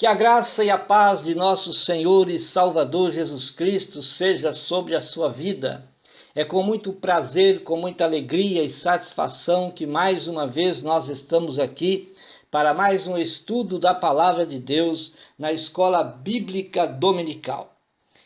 Que a graça e a paz de nosso Senhor e Salvador Jesus Cristo seja sobre a sua vida. É com muito prazer, com muita alegria e satisfação que mais uma vez nós estamos aqui para mais um estudo da Palavra de Deus na Escola Bíblica Dominical.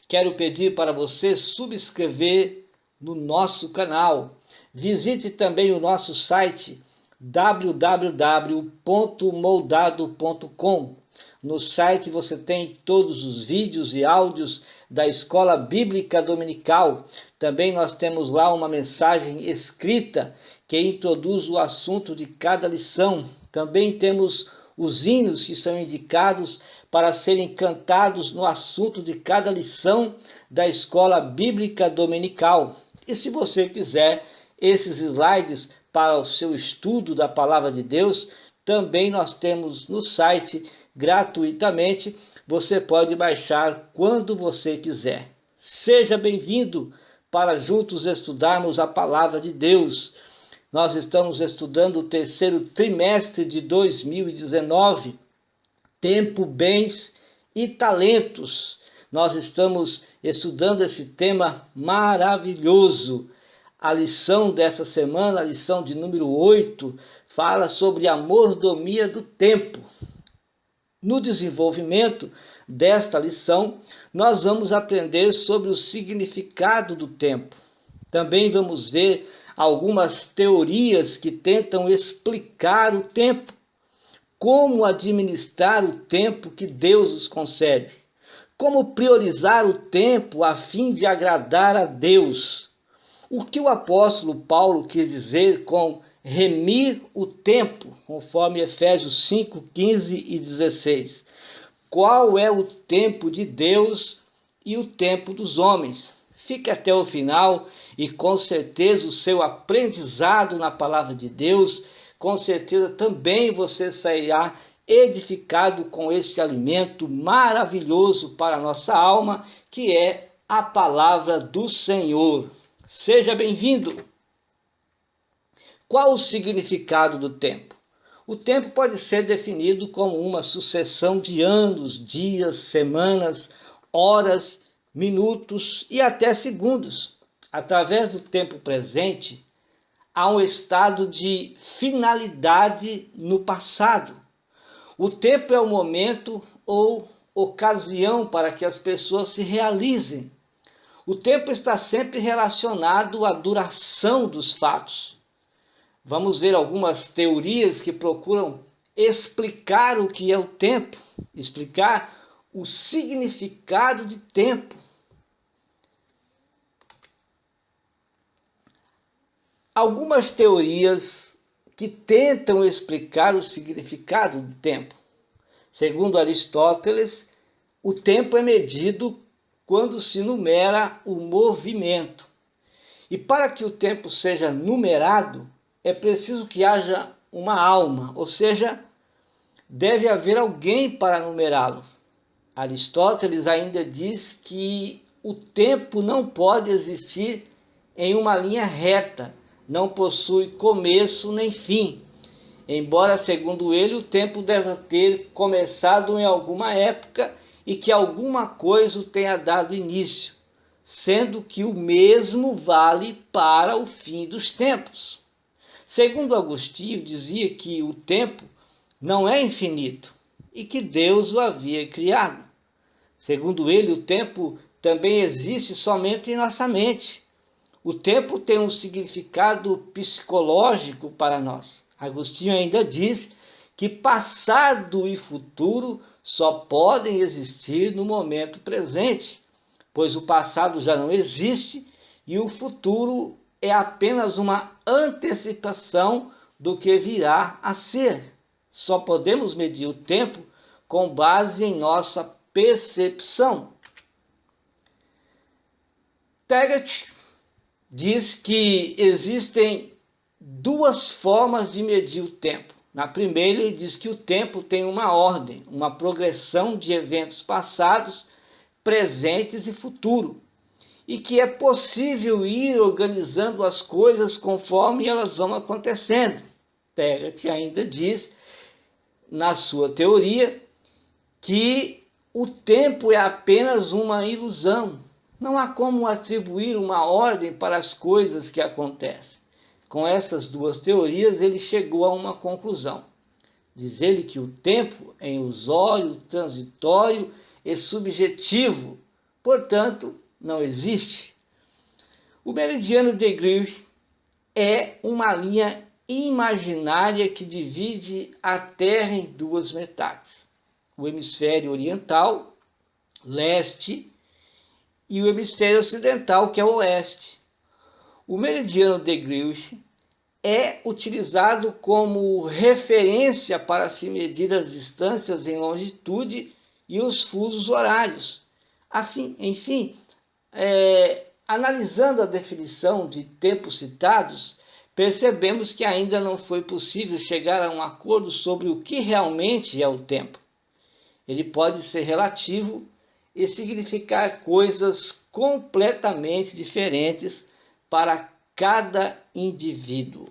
Quero pedir para você subscrever no nosso canal. Visite também o nosso site www.moldado.com. No site você tem todos os vídeos e áudios da Escola Bíblica Dominical. Também nós temos lá uma mensagem escrita que introduz o assunto de cada lição. Também temos os hinos que são indicados para serem cantados no assunto de cada lição da Escola Bíblica Dominical. E se você quiser esses slides para o seu estudo da Palavra de Deus, também nós temos no site gratuitamente. Você pode baixar quando você quiser. Seja bem-vindo para juntos estudarmos a Palavra de Deus. Nós estamos estudando o terceiro trimestre de 2019, Tempo, Bens e Talentos. Nós estamos estudando esse tema maravilhoso. A lição dessa semana, a lição de número 8, fala sobre a mordomia do tempo. No desenvolvimento desta lição, nós vamos aprender sobre o significado do tempo. Também vamos ver algumas teorias que tentam explicar o tempo, como administrar o tempo que Deus nos concede, como priorizar o tempo a fim de agradar a Deus. O que o apóstolo Paulo quis dizer com remir o tempo, conforme Efésios 5, 15 e 16. Qual é o tempo de Deus e o tempo dos homens? Fique até o final e com certeza o seu aprendizado na palavra de Deus, com certeza também você sairá edificado com este alimento maravilhoso para a nossa alma, que é a palavra do Senhor. Seja bem-vindo! Qual o significado do tempo? O tempo pode ser definido como uma sucessão de anos, dias, semanas, horas, minutos e até segundos. Através do tempo presente, há um estado de finalidade no passado. O tempo é o momento ou ocasião para que as pessoas se realizem. O tempo está sempre relacionado à duração dos fatos. Vamos ver algumas teorias que procuram explicar o que é o tempo, explicar o significado de tempo. Algumas teorias que tentam explicar o significado do tempo. Segundo Aristóteles, o tempo é medido quando se numera o movimento. E para que o tempo seja numerado, é preciso que haja uma alma, ou seja, deve haver alguém para numerá-lo. Aristóteles ainda diz que o tempo não pode existir em uma linha reta, não possui começo nem fim. Embora, segundo ele, o tempo deve ter começado em alguma época e que alguma coisa o tenha dado início, sendo que o mesmo vale para o fim dos tempos. Segundo Agostinho, dizia que o tempo não é infinito e que Deus o havia criado. Segundo ele, o tempo também existe somente em nossa mente. O tempo tem um significado psicológico para nós. Agostinho ainda diz que passado e futuro só podem existir no momento presente, pois o passado já não existe e o futuro é apenas uma antecipação do que virá a ser. Só podemos medir o tempo com base em nossa percepção. Taggart diz que existem duas formas de medir o tempo. Na primeira, ele diz que o tempo tem uma ordem, uma progressão de eventos passados, presentes e futuro, e que é possível ir organizando as coisas conforme elas vão acontecendo. Taggart ainda diz, na sua teoria, que o tempo é apenas uma ilusão. Não há como atribuir uma ordem para as coisas que acontecem. Com essas duas teorias, ele chegou a uma conclusão. Diz ele que o tempo é ilusório, transitório e subjetivo, portanto, não existe. O meridiano de Greenwich é uma linha imaginária que divide a Terra em duas metades. O hemisfério oriental, leste, e o hemisfério ocidental, que é o oeste. O meridiano de Greenwich é utilizado como referência para se medir as distâncias em longitude e os fusos horários. Enfim, analisando a definição de tempos citados, percebemos que ainda não foi possível chegar a um acordo sobre o que realmente é o tempo. Ele pode ser relativo e significar coisas completamente diferentes para cada indivíduo.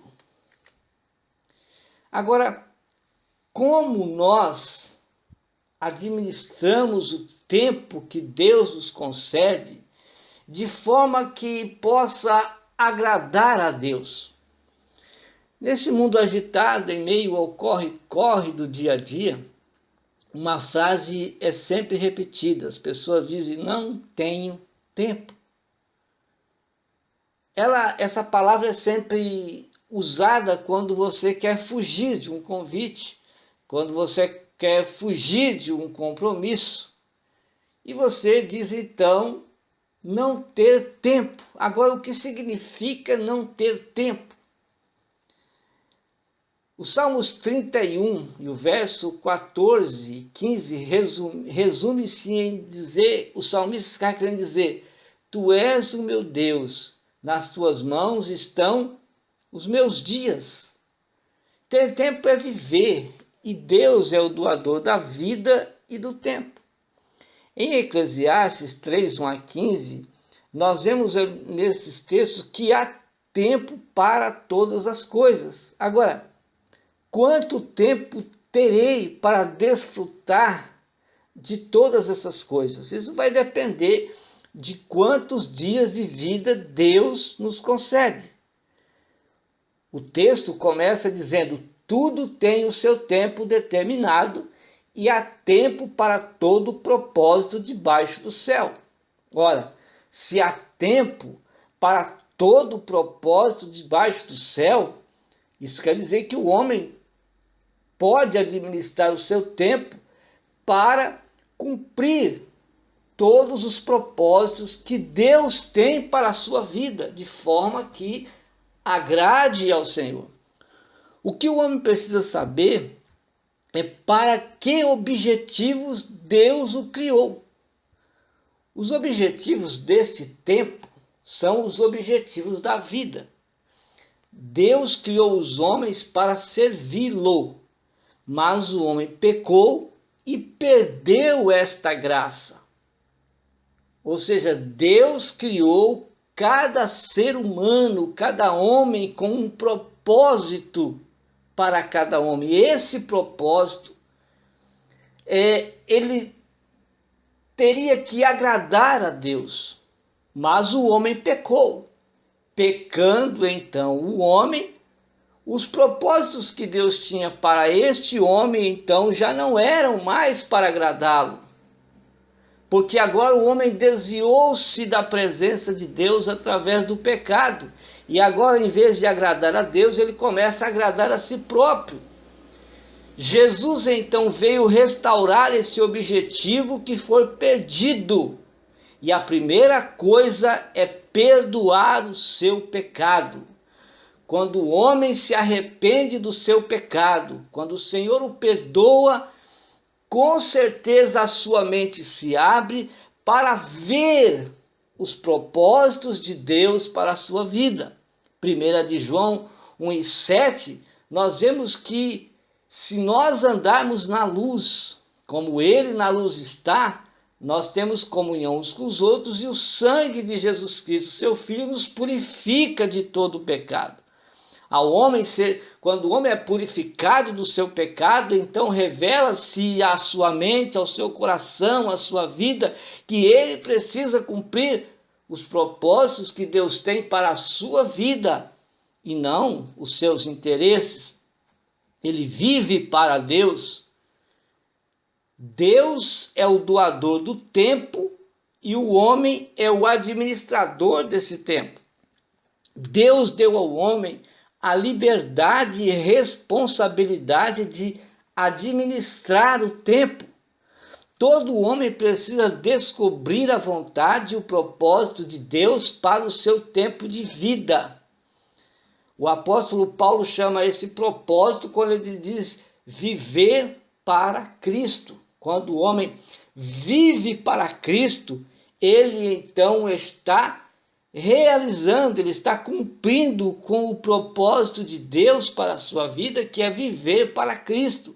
Agora, como nós administramos o tempo que Deus nos concede de forma que possa agradar a Deus? Nesse mundo agitado, em meio ao corre-corre do dia a dia, uma frase é sempre repetida. As pessoas dizem: não tenho tempo. Essa palavra é sempre usada quando você quer fugir de um convite, quando você quer fugir de um compromisso. E você diz então não ter tempo. Agora, o que significa não ter tempo? O Salmos 31 e o verso 14 e 15 resume-se em dizer, o salmista está querendo dizer: tu és o meu Deus, nas tuas mãos estão os meus dias. Ter tempo é viver, e Deus é o doador da vida e do tempo. Em Eclesiastes 3, 1 a 15, nós vemos nesses textos que há tempo para todas as coisas. Agora, quanto tempo terei para desfrutar de todas essas coisas? Isso vai depender de quantos dias de vida Deus nos concede. O texto começa dizendo: tudo tem o seu tempo determinado e há tempo para todo propósito debaixo do céu. Ora, se há tempo para todo propósito debaixo do céu, isso quer dizer que o homem pode administrar o seu tempo para cumprir todos os propósitos que Deus tem para a sua vida, de forma que agrade ao Senhor. O que o homem precisa saber é para que objetivos Deus o criou. Os objetivos deste tempo são os objetivos da vida. Deus criou os homens para servi-lo, mas o homem pecou e perdeu esta graça. Ou seja, Deus criou cada ser humano, cada homem, com um propósito para cada homem. E esse propósito, ele teria que agradar a Deus, mas o homem pecou. Pecando, então, o homem, os propósitos que Deus tinha para este homem, então, já não eram mais para agradá-lo. Porque agora o homem desviou-se da presença de Deus através do pecado. E agora, em vez de agradar a Deus, ele começa a agradar a si próprio. Jesus, então, veio restaurar esse objetivo que foi perdido. E a primeira coisa é perdoar o seu pecado. Quando o homem se arrepende do seu pecado, quando o Senhor o perdoa, com certeza a sua mente se abre para ver os propósitos de Deus para a sua vida. 1 de João 1,7, nós vemos que se nós andarmos na luz, como Ele na luz está, nós temos comunhão uns com os outros e o sangue de Jesus Cristo, seu Filho, nos purifica de todo o pecado. Quando o homem é purificado do seu pecado, então revela-se à sua mente, ao seu coração, à sua vida, que ele precisa cumprir os propósitos que Deus tem para a sua vida e não os seus interesses. Ele vive para Deus. Deus é o doador do tempo e o homem é o administrador desse tempo. Deus deu ao homem a liberdade e responsabilidade de administrar o tempo. Todo homem precisa descobrir a vontade e o propósito de Deus para o seu tempo de vida. O apóstolo Paulo chama esse propósito quando ele diz viver para Cristo. Quando o homem vive para Cristo, ele então está realizando, ele está cumprindo com o propósito de Deus para a sua vida, que é viver para Cristo.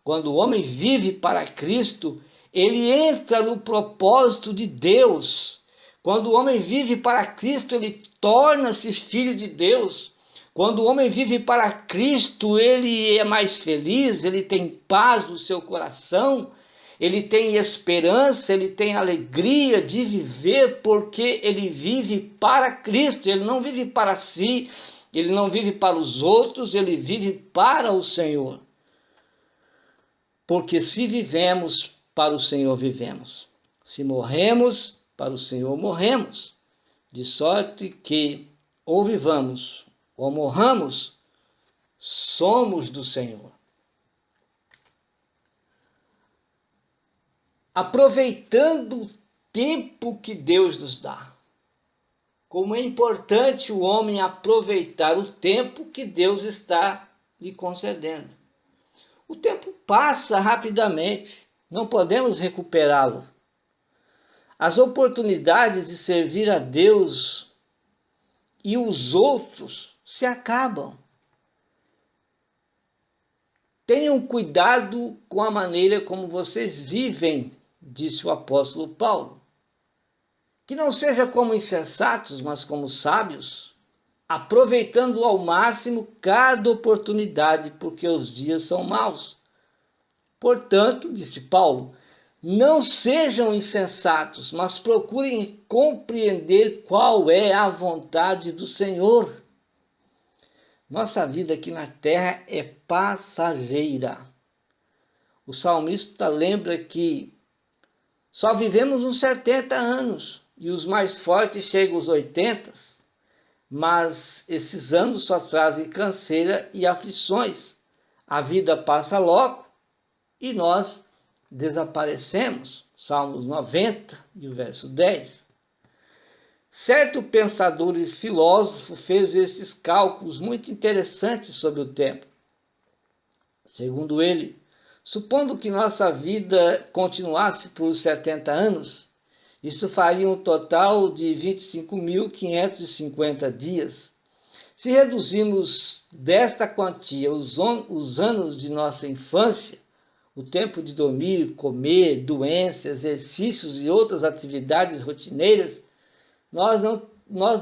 Quando o homem vive para Cristo, ele entra no propósito de Deus. Quando o homem vive para Cristo, ele torna-se filho de Deus. Quando o homem vive para Cristo, ele é mais feliz, ele tem paz no seu coração, ele tem esperança, ele tem alegria de viver, porque ele vive para Cristo. Ele não vive para si, ele não vive para os outros, ele vive para o Senhor. Porque se vivemos, para o Senhor vivemos. Se morremos, para o Senhor morremos. De sorte que ou vivamos ou morramos, somos do Senhor. Aproveitando o tempo que Deus nos dá. Como é importante o homem aproveitar o tempo que Deus está lhe concedendo. O tempo passa rapidamente, não podemos recuperá-lo. As oportunidades de servir a Deus e os outros se acabam. Tenham cuidado com a maneira como vocês vivem, disse o apóstolo Paulo. Que não seja como insensatos, mas como sábios, aproveitando ao máximo cada oportunidade, porque os dias são maus. Portanto, disse Paulo, não sejam insensatos, mas procurem compreender qual é a vontade do Senhor. Nossa vida aqui na terra é passageira. O salmista lembra que só vivemos uns 70 anos e os mais fortes chegam aos 80, mas esses anos só trazem canseira e aflições. A vida passa logo e nós desaparecemos. Salmos 90 e o verso 10. Certo pensador e filósofo fez esses cálculos muito interessantes sobre o tempo. Segundo ele, supondo que nossa vida continuasse por 70 anos, isso faria um total de 25.550 dias. Se reduzirmos desta quantia os anos de nossa infância, o tempo de dormir, comer, doenças, exercícios e outras atividades rotineiras, nós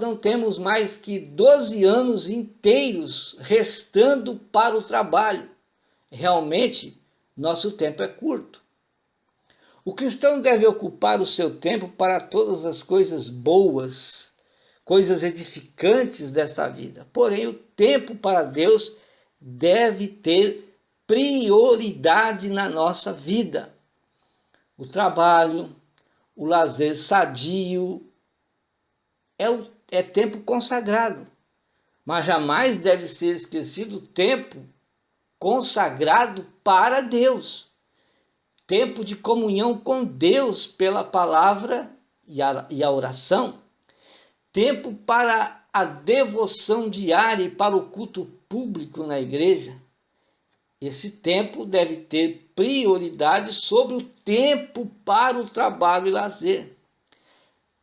não temos mais que 12 anos inteiros restando para o trabalho. Realmente, nosso tempo é curto. O cristão deve ocupar o seu tempo para todas as coisas boas, coisas edificantes dessa vida. Porém, o tempo para Deus deve ter prioridade na nossa vida. O trabalho, o lazer sadio, é tempo consagrado, mas jamais deve ser esquecido o tempo consagrado para Deus, tempo de comunhão com Deus pela palavra e a oração, tempo para a devoção diária e para o culto público na igreja. Esse tempo deve ter prioridade sobre o tempo para o trabalho e lazer.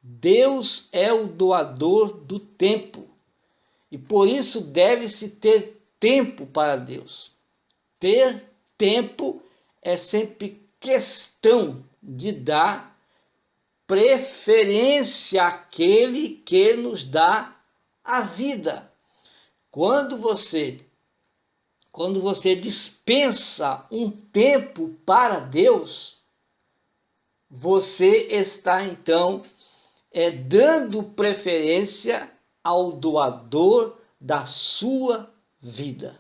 Deus é o doador do tempo e por isso deve-se ter tempo para Deus. Ter tempo é sempre questão de dar preferência àquele que nos dá a vida. Quando você dispensa um tempo para Deus, você está então dando preferência ao doador da sua vida.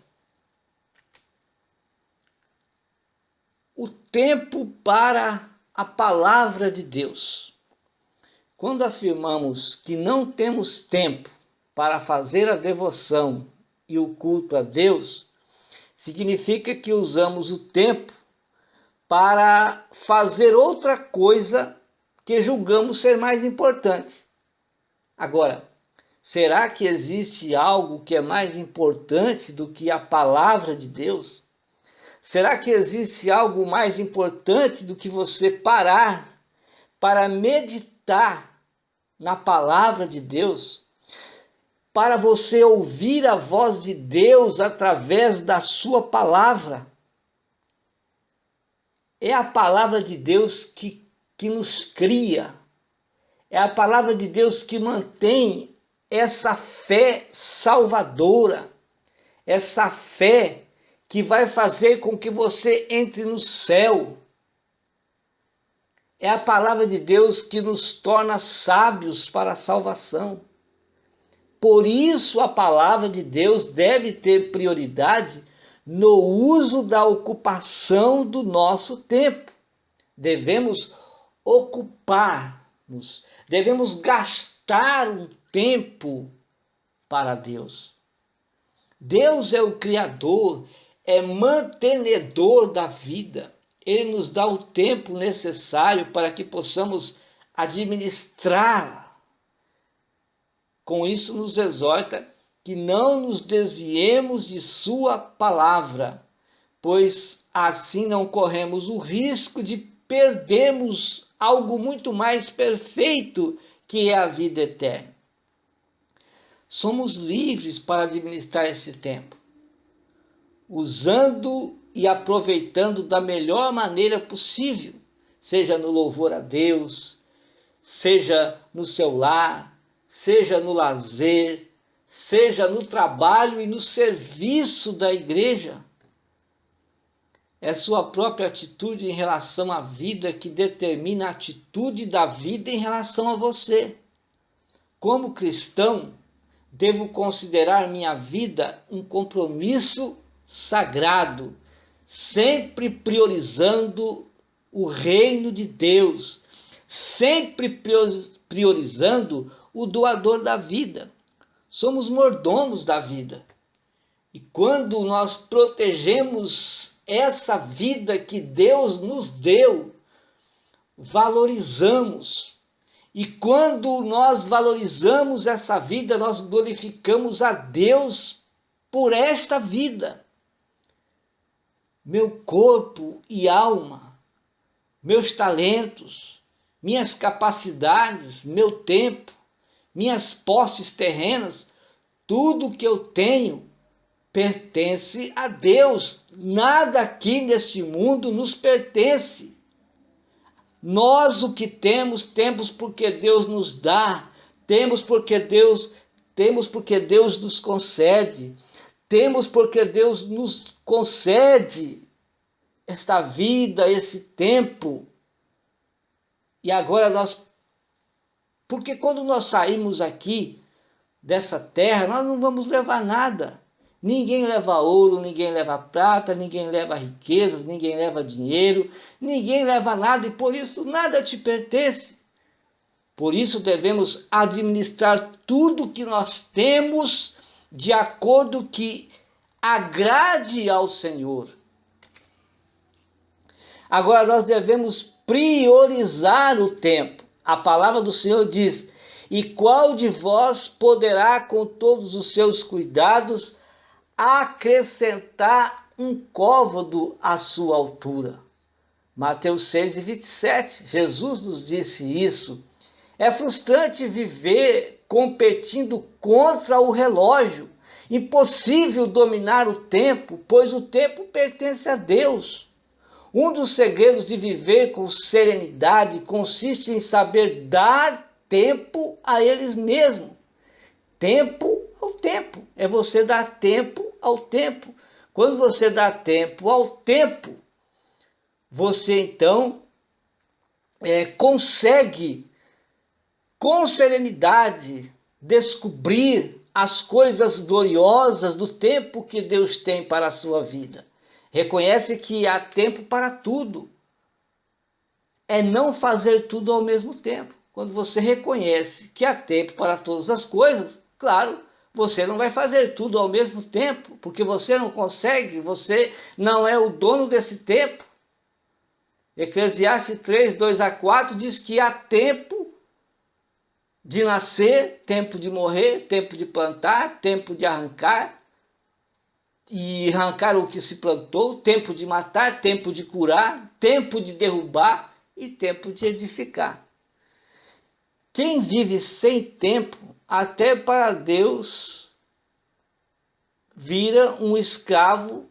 O tempo para a palavra de Deus. Quando afirmamos que não temos tempo para fazer a devoção e o culto a Deus, significa que usamos o tempo para fazer outra coisa que julgamos ser mais importante. Agora, será que existe algo que é mais importante do que a palavra de Deus? Será que existe algo mais importante do que você parar para meditar na palavra de Deus? Para você ouvir a voz de Deus através da sua palavra? É a palavra de Deus que nos cria. É a palavra de Deus que mantém essa fé salvadora. Essa fé que vai fazer com que você entre no céu. É a palavra de Deus que nos torna sábios para a salvação. Por isso a palavra de Deus deve ter prioridade no uso da ocupação do nosso tempo. Devemos ocupar-nos, devemos gastar um tempo para Deus. Deus é o Criador, é mantenedor da vida. Ele nos dá o tempo necessário para que possamos administrá-la. Com isso nos exorta que não nos desviemos de sua palavra, pois assim não corremos o risco de perdermos algo muito mais perfeito, que é a vida eterna. Somos livres para administrar esse tempo, usando e aproveitando da melhor maneira possível, seja no louvor a Deus, seja no seu lar, seja no lazer, seja no trabalho e no serviço da igreja. É sua própria atitude em relação à vida que determina a atitude da vida em relação a você. Como cristão, devo considerar minha vida um compromisso sagrado, sempre priorizando o reino de Deus, sempre priorizando o doador da vida. Somos mordomos da vida. E quando nós protegemos essa vida que Deus nos deu, valorizamos. E quando nós valorizamos essa vida, nós glorificamos a Deus por esta vida. Meu corpo e alma, meus talentos, minhas capacidades, meu tempo, minhas posses terrenas, tudo que eu tenho pertence a Deus. Nada aqui neste mundo nos pertence. Nós o que temos porque Deus nos dá, temos porque Deus nos concede, temos porque Deus nos concede esta vida, esse tempo. E agora porque quando nós saímos aqui dessa terra, nós não vamos levar nada. Ninguém leva ouro, ninguém leva prata, ninguém leva riquezas, ninguém leva dinheiro, ninguém leva nada e por isso nada te pertence. Por isso devemos administrar tudo que nós temos de acordo que agrade ao Senhor. Agora nós devemos priorizar o tempo. A palavra do Senhor diz: e qual de vós poderá com todos os seus cuidados acrescentar um côvado à sua altura? Mateus 6:27, Jesus nos disse isso. É frustrante viver competindo contra o relógio. Impossível dominar o tempo, pois o tempo pertence a Deus. Um dos segredos de viver com serenidade consiste em saber dar tempo a eles mesmos. Tempo ao tempo, é você dar tempo ao tempo. Quando você dá tempo ao tempo, você então consegue com serenidade descobrir as coisas gloriosas do tempo que Deus tem para a sua vida. Reconhece que há tempo para tudo. É não fazer tudo ao mesmo tempo. Quando você reconhece que há tempo para todas as coisas, claro, você não vai fazer tudo ao mesmo tempo, porque você não consegue, você não é o dono desse tempo. Eclesiastes 3, 2-4 diz que há tempo de nascer, tempo de morrer, tempo de plantar, tempo de arrancar, e arrancar o que se plantou, tempo de matar, tempo de curar, tempo de derrubar e tempo de edificar. Quem vive sem tempo, até para Deus, vira um escravo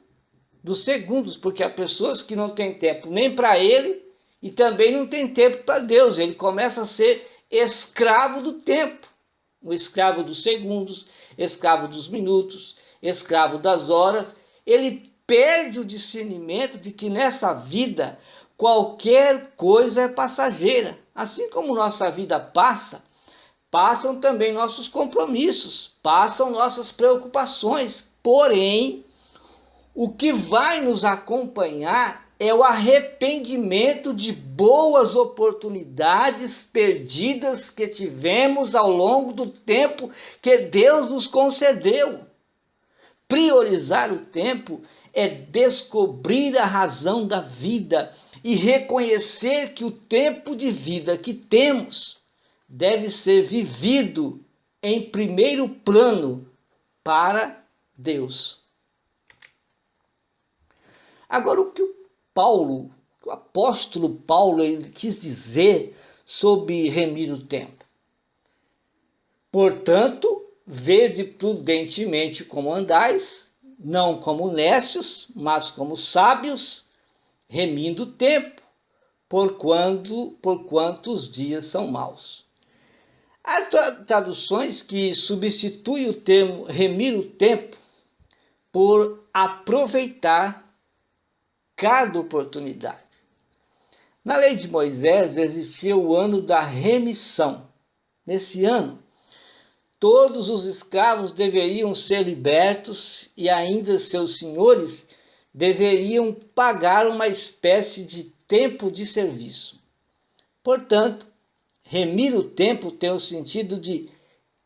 dos segundos, porque há pessoas que não têm tempo nem para ele e também não tem tempo para Deus. Ele começa a ser escravo do tempo, um escravo dos segundos, escravo dos minutos, escravo das horas. Ele perde o discernimento de que nessa vida qualquer coisa é passageira. Assim como nossa vida passa, passam também nossos compromissos, passam nossas preocupações. Porém, o que vai nos acompanhar é o arrependimento de boas oportunidades perdidas que tivemos ao longo do tempo que Deus nos concedeu. Priorizar o tempo é descobrir a razão da vida e reconhecer que o tempo de vida que temos deve ser vivido em primeiro plano para Deus. Agora, o que o apóstolo Paulo ele quis dizer sobre remir o tempo? Portanto, vede prudentemente como andais, não como necios, mas como sábios, remindo o tempo, porquanto os dias são maus. Há traduções que substituem o termo remir o tempo por aproveitar cada oportunidade. Na lei de Moisés existia o ano da remissão. Nesse ano, todos os escravos deveriam ser libertos e ainda seus senhores deveriam pagar uma espécie de tempo de serviço. Portanto, remir o tempo tem o sentido de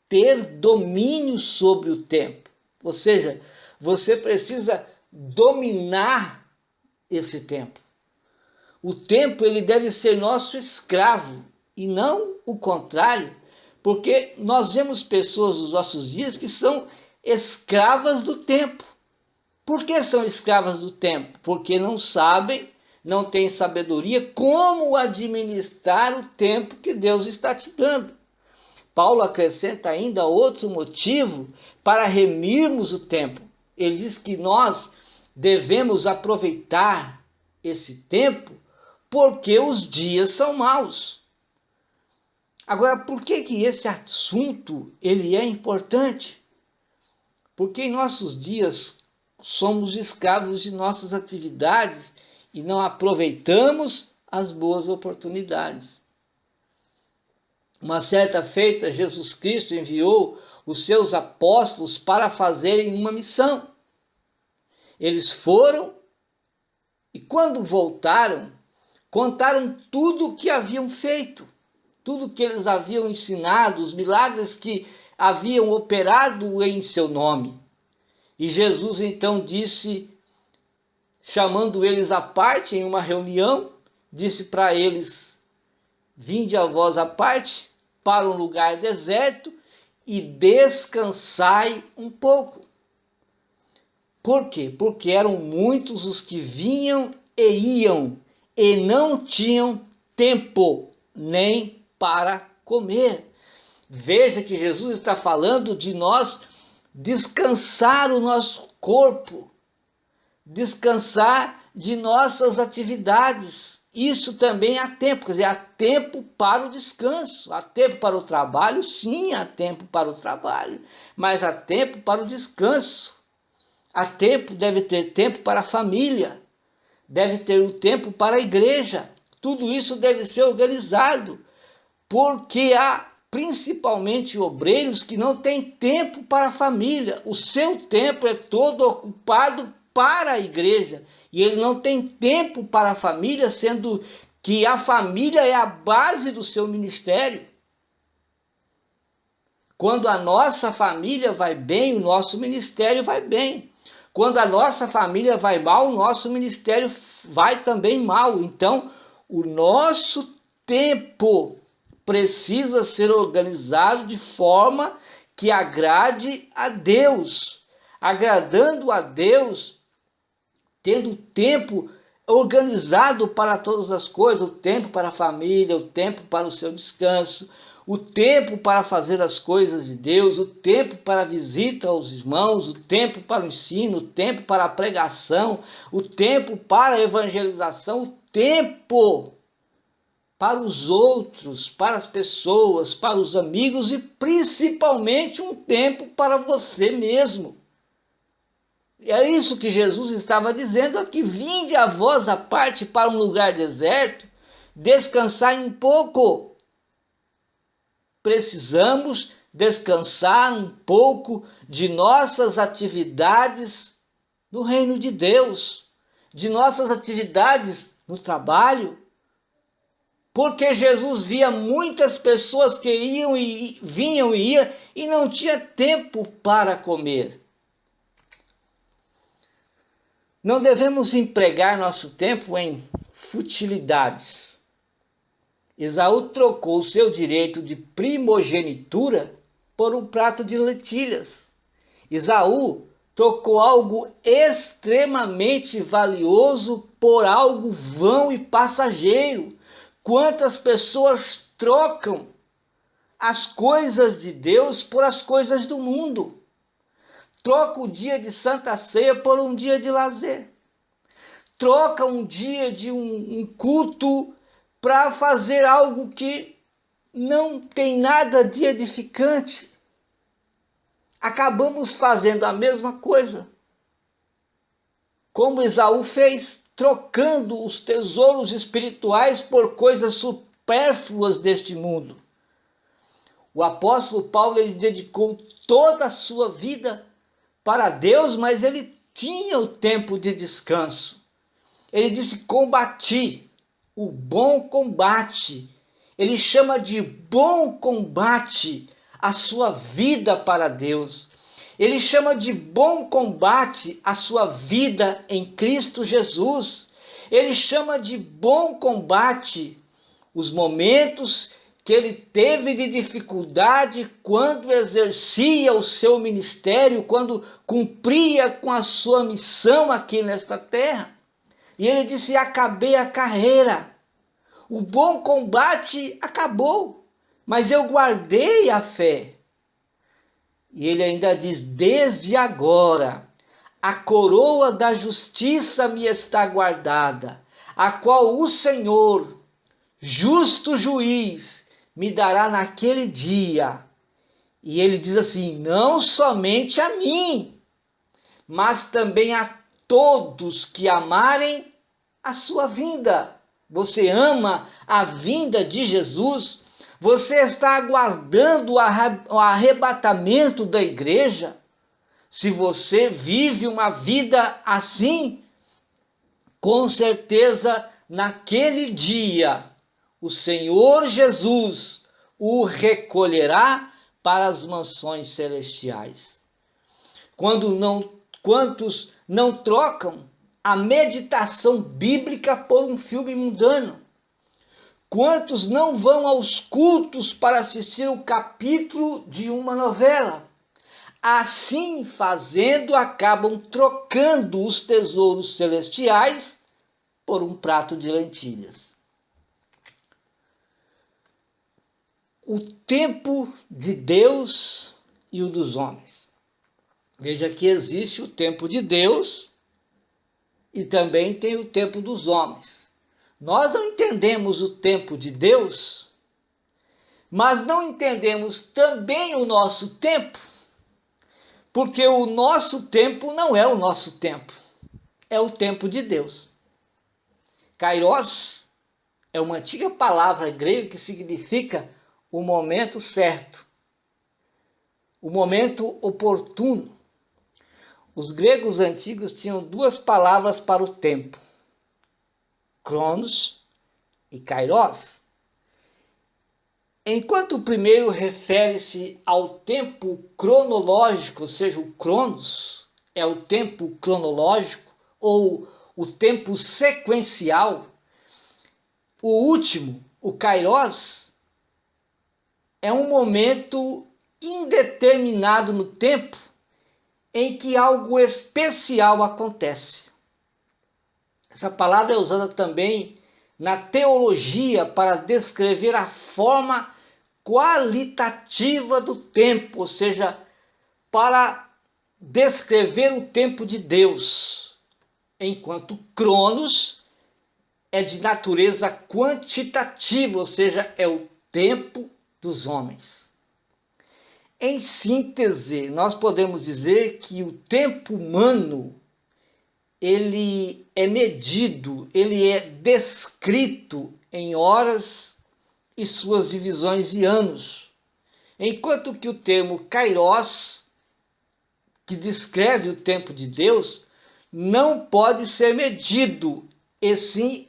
ter domínio sobre o tempo. Ou seja, você precisa dominar esse tempo. O tempo ele deve ser nosso escravo e não o contrário, porque nós vemos pessoas nos nossos dias que são escravas do tempo. Por que são escravas do tempo? Porque não sabem, não têm sabedoria como administrar o tempo que Deus está te dando. Paulo acrescenta ainda outro motivo para remirmos o tempo. Ele diz que nós devemos aproveitar esse tempo porque os dias são maus. Agora, por que esse assunto ele é importante? Porque em nossos dias somos escravos de nossas atividades e não aproveitamos as boas oportunidades. Uma certa feita, Jesus Cristo enviou os seus apóstolos para fazerem uma missão. Eles foram e quando voltaram, contaram tudo o que haviam feito, tudo que eles haviam ensinado, os milagres que haviam operado em seu nome. E Jesus então disse, chamando eles à parte em uma reunião, disse para eles: vinde a vós à parte, para um lugar deserto, e descansai um pouco. Por quê? Porque eram muitos os que vinham e iam, e não tinham tempo nem para comer. Veja que Jesus está falando de nós descansar o nosso corpo, descansar de nossas atividades isso também há tempo, quer dizer, há tempo para o descanso, há tempo para o trabalho, sim, há tempo para o trabalho, mas há tempo para o descanso, há tempo, deve ter tempo para a família, deve ter um tempo para a igreja, tudo isso deve ser organizado, porque há principalmente obreiros que não têm tempo para a família, o seu tempo é todo ocupado para a igreja, e ele não tem tempo para a família, sendo que a família é a base do seu ministério. Quando a nossa família vai bem, o nosso ministério vai bem. Quando a nossa família vai mal, o nosso ministério vai também mal. Então, o nosso tempo precisa ser organizado de forma que agrade a Deus. Agradando a Deus, tendo tempo organizado para todas as coisas, o tempo para a família, o tempo para o seu descanso, o tempo para fazer as coisas de Deus, o tempo para a visita aos irmãos, o tempo para o ensino, o tempo para a pregação, o tempo para a evangelização, o tempo para os outros, para as pessoas, para os amigos e principalmente um tempo para você mesmo. E é isso que Jesus estava dizendo aqui: vinde a vós à parte para um lugar deserto, descansai um pouco. Precisamos descansar um pouco de nossas atividades no reino de Deus, de nossas atividades no trabalho, porque Jesus via muitas pessoas que iam e vinham e iam e não tinha tempo para comer. Não devemos empregar nosso tempo em futilidades. Esaú trocou o seu direito de primogenitura por um prato de lentilhas. Esaú trocou algo extremamente valioso por algo vão e passageiro. Quantas pessoas trocam as coisas de Deus por as coisas do mundo? Troca o dia de Santa Ceia por um dia de lazer. Troca um dia de um culto para fazer algo que não tem nada de edificante. Acabamos fazendo a mesma coisa, como Esaú fez, trocando os tesouros espirituais por coisas supérfluas deste mundo. O apóstolo Paulo, ele dedicou toda a sua vida para Deus, mas ele tinha o tempo de descanso. Ele disse: combati o bom combate. Ele chama de bom combate a sua vida para Deus. Ele chama de bom combate a sua vida em Cristo Jesus. Ele chama de bom combate os momentos que ele teve de dificuldade quando exercia o seu ministério, quando cumpria com a sua missão aqui nesta terra. E ele disse: acabei a carreira, o bom combate acabou, mas eu guardei a fé. E ele ainda diz: desde agora, a coroa da justiça me está guardada, a qual o Senhor, justo juiz, me dará naquele dia. E ele diz assim: não somente a mim, mas também a todos que amarem a sua vinda. Você ama a vinda de Jesus? Você está aguardando o arrebatamento da igreja? Se você vive uma vida assim, com certeza naquele dia o Senhor Jesus o recolherá para as mansões celestiais. Quantos não trocam a meditação bíblica por um filme mundano? Quantos não vão aos cultos para assistir o capítulo de uma novela? Assim fazendo, acabam trocando os tesouros celestiais por um prato de lentilhas. O tempo de Deus e o dos homens. Veja que existe o tempo de Deus e também tem o tempo dos homens. Nós não entendemos o tempo de Deus, mas não entendemos também o nosso tempo, porque o nosso tempo não é o nosso tempo, é o tempo de Deus. Kairos é uma antiga palavra grega que significa o momento certo, o momento oportuno. Os gregos antigos tinham duas palavras para o tempo: Cronos e Kairos. Enquanto o primeiro refere-se ao tempo cronológico, ou seja, o Cronos é o tempo cronológico ou o tempo sequencial, o último, o Kairos, é um momento indeterminado no tempo em que algo especial acontece. Essa palavra é usada também na teologia para descrever a forma qualitativa do tempo, ou seja, para descrever o tempo de Deus, enquanto Cronos é de natureza quantitativa, ou seja, é o tempo dos homens. Em síntese, nós podemos dizer que o tempo humano ele é medido, ele é descrito em horas e suas divisões de anos, enquanto que o termo kairos, que descreve o tempo de Deus, não pode ser medido, e sim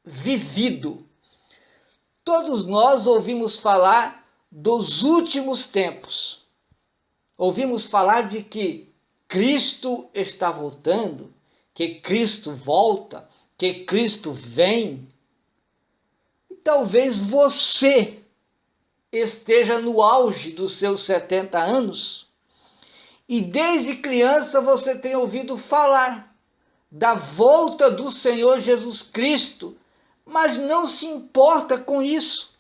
vivido. Todos nós ouvimos falar dos últimos tempos. Ouvimos falar de que Cristo está voltando, que Cristo volta, que Cristo vem. E talvez você esteja no auge dos seus 70 anos e desde criança você tem ouvido falar da volta do Senhor Jesus Cristo, mas não se importa com isso.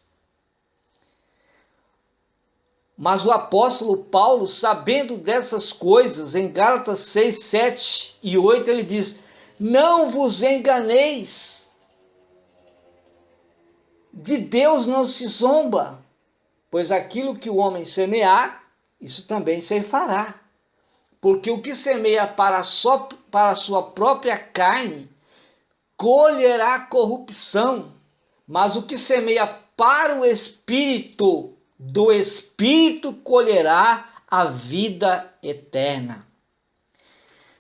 Mas o apóstolo Paulo, sabendo dessas coisas, em Gálatas 6, 7 e 8, ele diz: não vos enganeis, de Deus não se zomba, pois aquilo que o homem semear, isso também ceifará. Porque o que semeia para a sua própria carne, colherá corrupção, mas o que semeia para o Espírito, do Espírito colherá a vida eterna.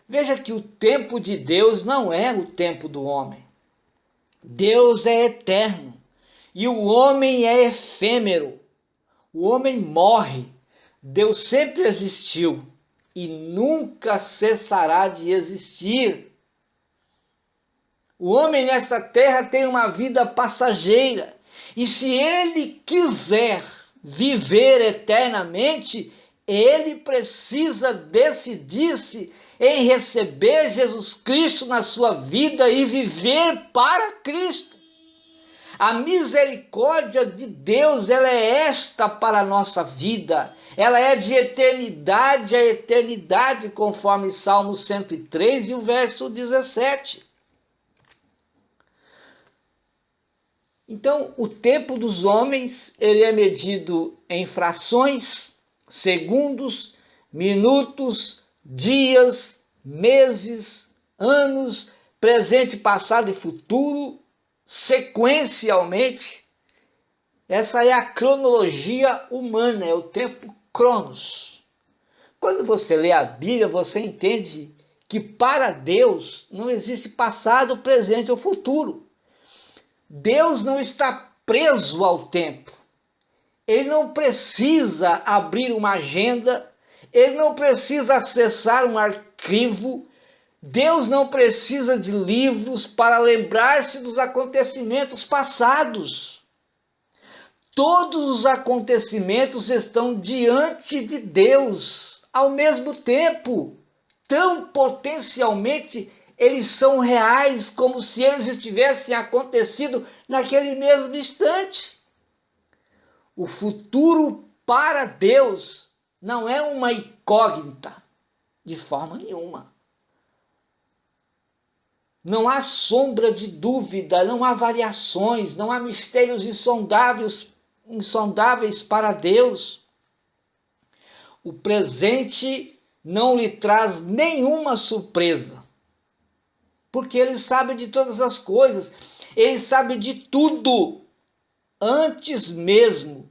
Veja que o tempo de Deus não é o tempo do homem. Deus é eterno e o homem é efêmero. O homem morre. Deus sempre existiu e nunca cessará de existir. O homem nesta terra tem uma vida passageira e se ele quiser viver eternamente, ele precisa decidir-se em receber Jesus Cristo na sua vida e viver para Cristo. A misericórdia de Deus, ela é esta para a nossa vida. Ela é de eternidade a eternidade, conforme Salmo 103 e o verso 17. Então, o tempo dos homens, ele é medido em frações, segundos, minutos, dias, meses, anos, presente, passado e futuro, sequencialmente. Essa é a cronologia humana, é o tempo Cronos. Quando você lê a Bíblia, você entende que para Deus não existe passado, presente ou futuro. Deus não está preso ao tempo. Ele não precisa abrir uma agenda, ele não precisa acessar um arquivo, Deus não precisa de livros para lembrar-se dos acontecimentos passados. Todos os acontecimentos estão diante de Deus ao mesmo tempo, tão potencialmente eles são reais, como se eles estivessem acontecido naquele mesmo instante. O futuro para Deus não é uma incógnita, de forma nenhuma. Não há sombra de dúvida, não há variações, não há mistérios insondáveis para Deus. O presente não lhe traz nenhuma surpresa, porque ele sabe de todas as coisas, ele sabe de tudo, antes mesmo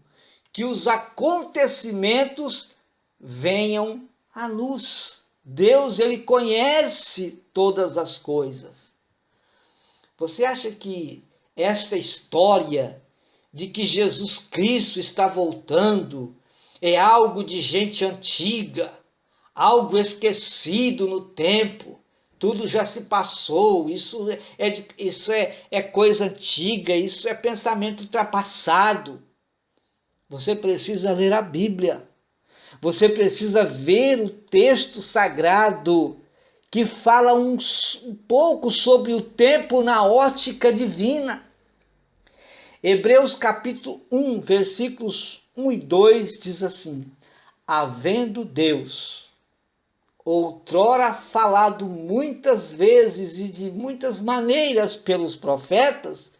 que os acontecimentos venham à luz. Deus, ele conhece todas as coisas. Você acha que essa história de que Jesus Cristo está voltando é algo de gente antiga, algo esquecido no tempo? Tudo já se passou, isso é coisa antiga, isso é pensamento ultrapassado. Você precisa ler a Bíblia. Você precisa ver o texto sagrado que fala um pouco sobre o tempo na ótica divina. Hebreus capítulo 1, versículos 1 e 2 diz assim: havendo Deus outrora falado muitas vezes e de muitas maneiras pelos profetas,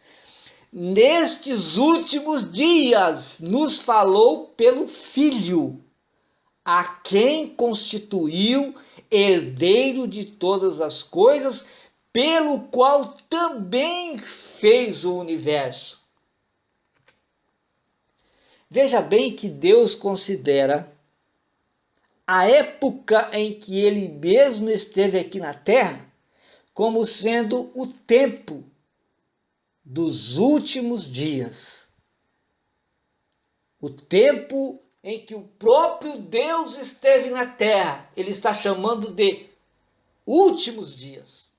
nestes últimos dias nos falou pelo Filho, a quem constituiu herdeiro de todas as coisas, pelo qual também fez o universo. Veja bem que Deus considera a época em que ele mesmo esteve aqui na terra como sendo o tempo dos últimos dias. O tempo em que o próprio Deus esteve na terra, ele está chamando de últimos dias.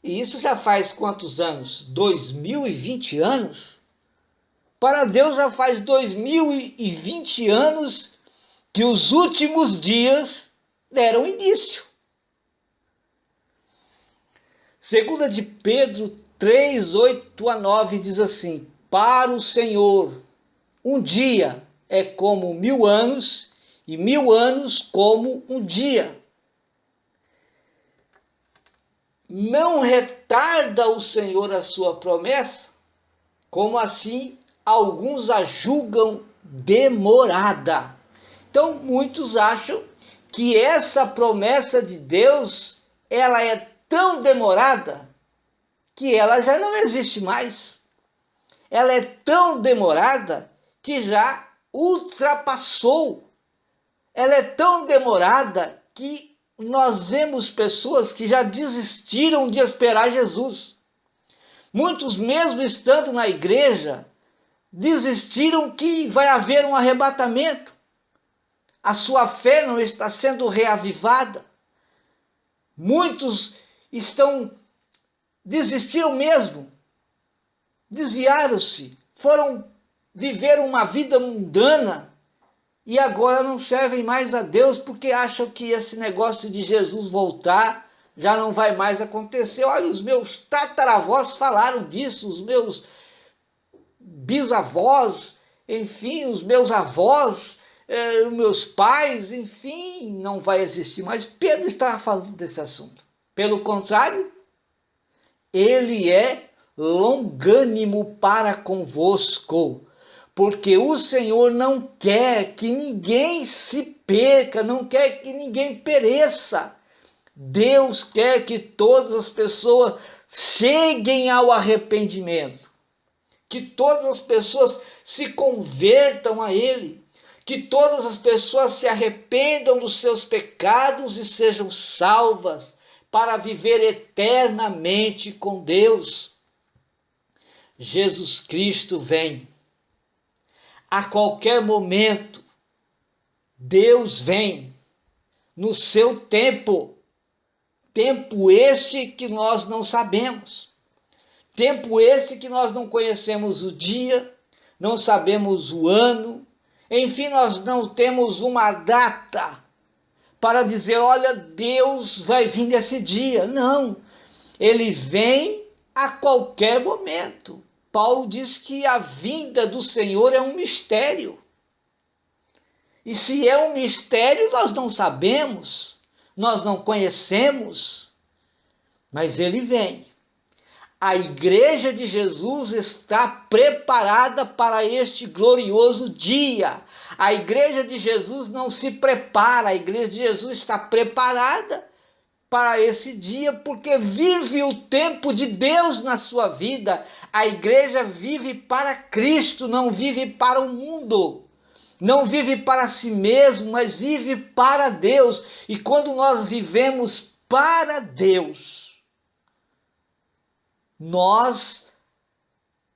E isso já faz quantos anos? 2020 anos? Para Deus já faz 2020 anos que os últimos dias deram início. Segunda de Pedro 3, 8 a 9 diz assim: para o Senhor, um dia é como 1000 anos, e 1000 anos como um dia. Não retarda o Senhor a sua promessa, como assim alguns a julgam demorada. Então, muitos acham que essa promessa de Deus, ela é tão demorada que ela já não existe mais. Ela é tão demorada que já ultrapassou. Ela é tão demorada que nós vemos pessoas que já desistiram de esperar Jesus. Muitos, mesmo estando na igreja, desistiram que vai haver um arrebatamento. A sua fé não está sendo reavivada. Muitos desistiram mesmo, desviaram-se, foram viver uma vida mundana e agora não servem mais a Deus porque acham que esse negócio de Jesus voltar já não vai mais acontecer. Olha, os meus tataravós falaram disso, os meus bisavós, enfim, os meus avós, os meus pais, enfim, não vai existir mais. Pedro estava falando desse assunto. Pelo contrário, ele é longânimo para convosco, porque o Senhor não quer que ninguém se perca, não quer que ninguém pereça. Deus quer que todas as pessoas cheguem ao arrependimento, que todas as pessoas se convertam a Ele, que todas as pessoas se arrependam dos seus pecados e sejam salvas para viver eternamente com Deus. Jesus Cristo vem. A qualquer momento, Deus vem no seu tempo. Tempo este que nós não sabemos. Tempo este que nós não conhecemos o dia, não sabemos o ano. Enfim, nós não temos uma data para dizer, olha, Deus vai vir nesse dia. Não, ele vem a qualquer momento. Paulo diz que a vinda do Senhor é um mistério. E se é um mistério, nós não sabemos, nós não conhecemos. mas ele vem. A igreja de Jesus está preparada para este glorioso dia. A igreja de Jesus não se prepara, a igreja de Jesus está preparada para esse dia, porque vive o tempo de Deus na sua vida. A igreja vive para Cristo, não vive para o mundo. Não vive para si mesmo, mas vive para Deus. E quando nós vivemos para Deus, nós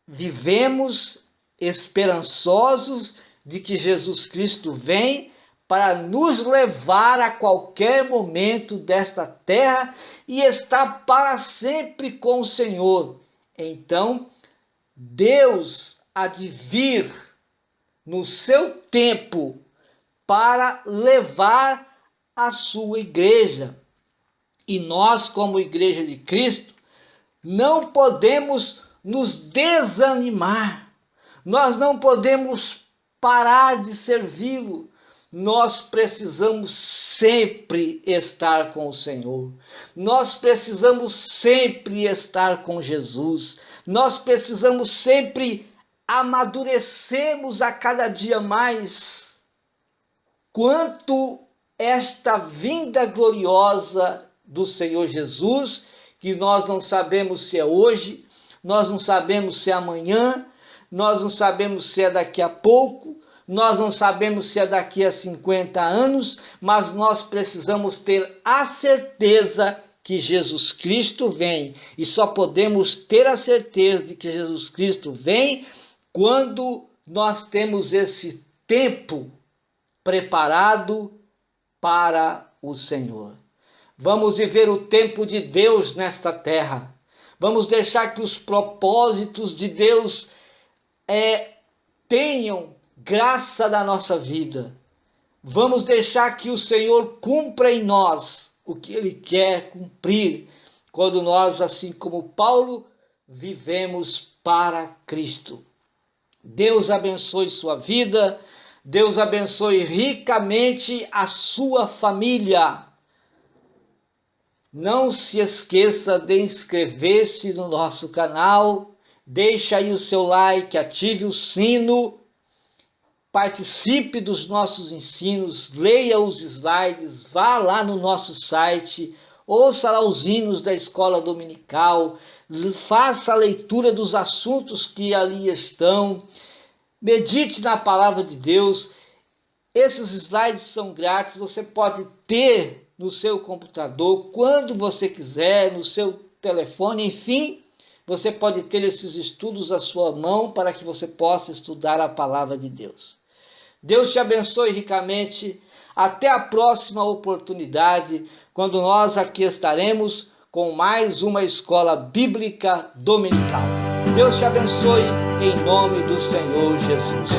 vivemos esperançosos de que Jesus Cristo vem para nos levar a qualquer momento desta terra e estar para sempre com o Senhor. Então, Deus há de vir no seu tempo para levar a sua igreja. E nós, como igreja de Cristo, não podemos nos desanimar, nós não podemos parar de servi-lo, nós precisamos sempre estar com o Senhor, nós precisamos sempre estar com Jesus, nós precisamos sempre amadurecermos a cada dia mais, quanto esta vinda gloriosa do Senhor Jesus, que nós não sabemos se é hoje, nós não sabemos se é amanhã, nós não sabemos se é daqui a pouco, nós não sabemos se é daqui a 50 anos, mas nós precisamos ter a certeza que Jesus Cristo vem. E só podemos ter a certeza de que Jesus Cristo vem quando nós temos esse tempo preparado para o Senhor. Vamos viver o tempo de Deus nesta terra. Vamos deixar que os propósitos de Deus tenham graça da nossa vida. Vamos deixar que o Senhor cumpra em nós o que Ele quer cumprir, quando nós, assim como Paulo, vivemos para Cristo. Deus abençoe sua vida, Deus abençoe ricamente a sua família. Não se esqueça de inscrever-se no nosso canal, deixe aí o seu like, ative o sino, participe dos nossos ensinos, leia os slides, vá lá no nosso site, ouça lá os hinos da escola dominical, faça a leitura dos assuntos que ali estão, medite na palavra de Deus. Esses slides são grátis, você pode ter no seu computador, quando você quiser, no seu telefone, enfim, você pode ter esses estudos à sua mão para que você possa estudar a palavra de Deus. Deus te abençoe ricamente. Até a próxima oportunidade, quando nós aqui estaremos com mais uma escola bíblica dominical. Deus te abençoe em nome do Senhor Jesus.